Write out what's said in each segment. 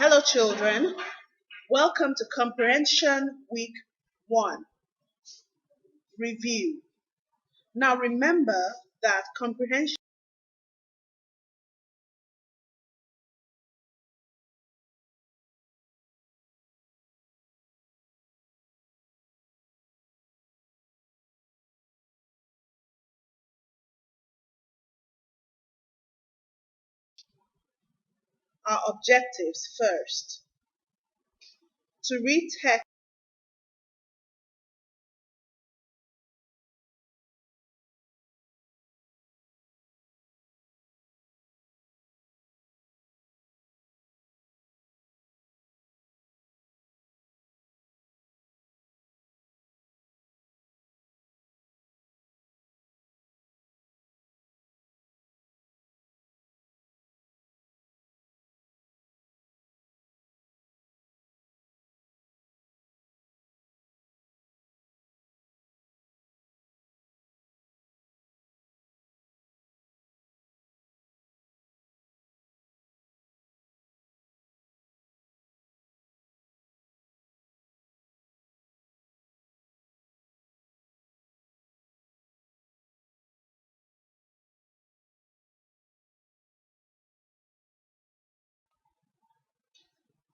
Hello, children. Welcome to Comprehension Week 1 Review. Now, remember that comprehension are objectives first. To read text,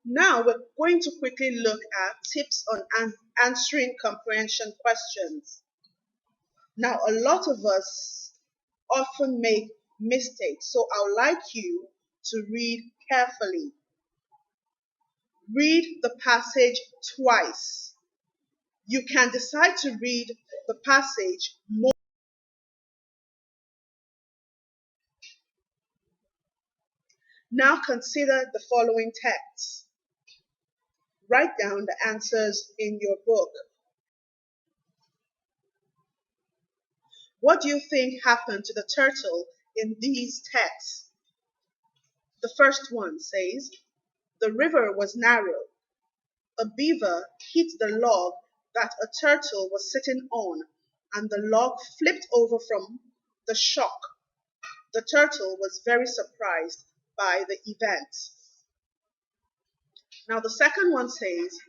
now we're going to quickly look at tips on answering comprehension questions. Now, a lot of us often make mistakes, so I would like you to read carefully. Read the passage twice. You can decide to read the passage more. Now consider the following texts. Write down the answers in your book. What do you think happened to the turtle in these texts? The first one says, the river was narrow. A beaver hit the log that a turtle was sitting on, and the log flipped over from the shock. The turtle was very surprised by the event. Now the second one says,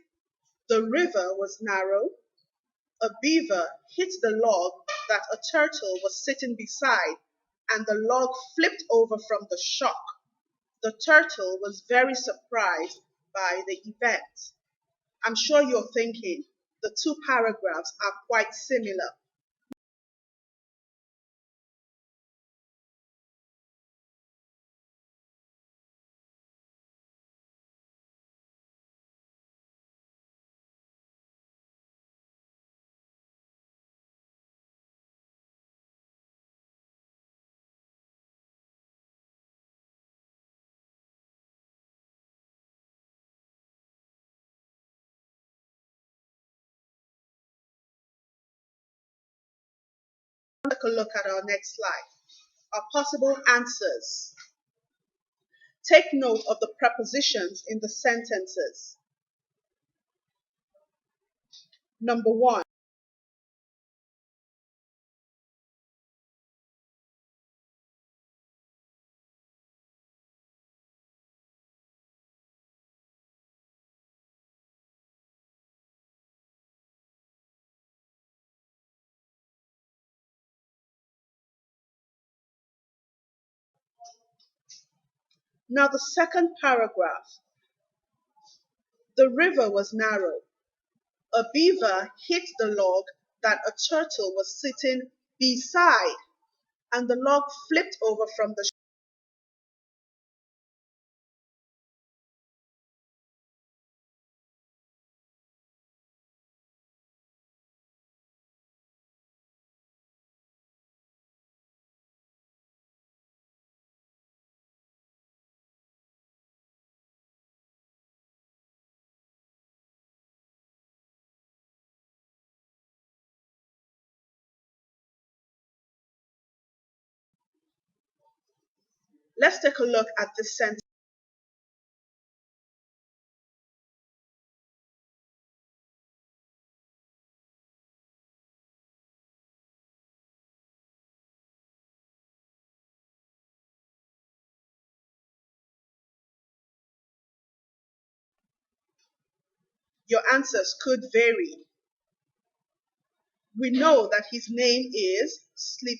the river was narrow. A beaver hit the log that a turtle was sitting beside, and the log flipped over from the shock. The turtle was very surprised by the event. I'm sure you're thinking the two paragraphs are quite similar. Take a look at our next slide. Our possible answers. Take note of the prepositions in the sentences. Number one, now the second paragraph. The river was narrow. A beaver hit the log that a turtle was sitting beside, and the log flipped over from the. Let's take a look at this sentence. Your answers could vary. We know that his name is Sleep.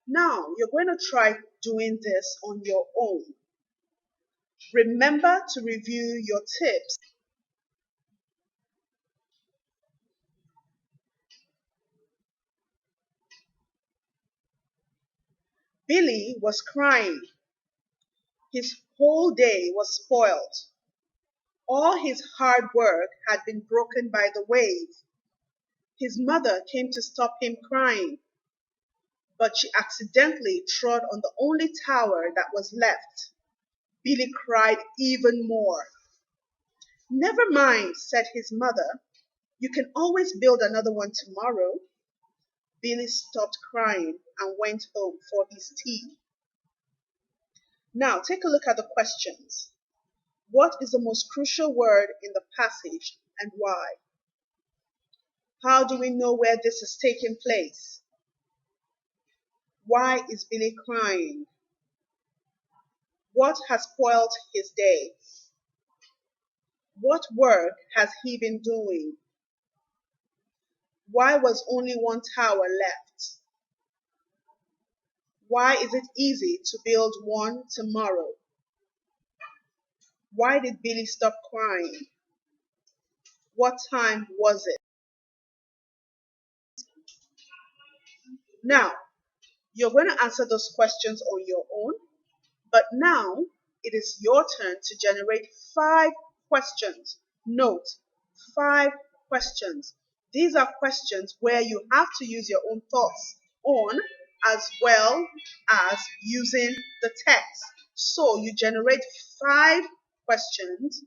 Now, you're going to try doing this on your own. Remember to review your tips. Billy was crying. His whole day was spoiled. All his hard work had been broken by the wave. His mother came to stop him crying, but she accidentally trod on the only tower that was left. Billy cried even more. Never mind, said his mother. You can always build another one tomorrow. Billy stopped crying and went home for his tea. Now, take a look at the questions. What is the most crucial word in the passage and why? How do we know where this is taking place? Why is Billy crying? What has spoiled his day? What work has he been doing? Why was only one tower left? Why is it easy to build one tomorrow? Why did Billy stop crying? What time was it? Now, you're going to answer those questions on your own, but now it is your turn to generate 5 questions. Note, 5 questions. These are questions where you have to use your own thoughts on as well as using the text. So you generate 5 questions.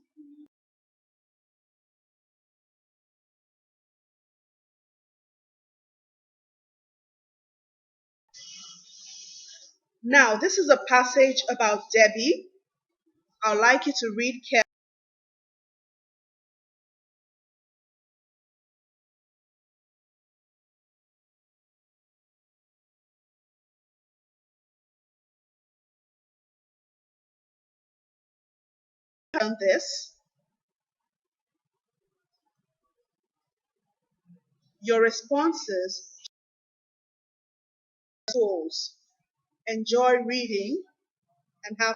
Now, this is a passage about Debbie. I'd like you to read carefully. On this. Your responses goals. Enjoy reading and have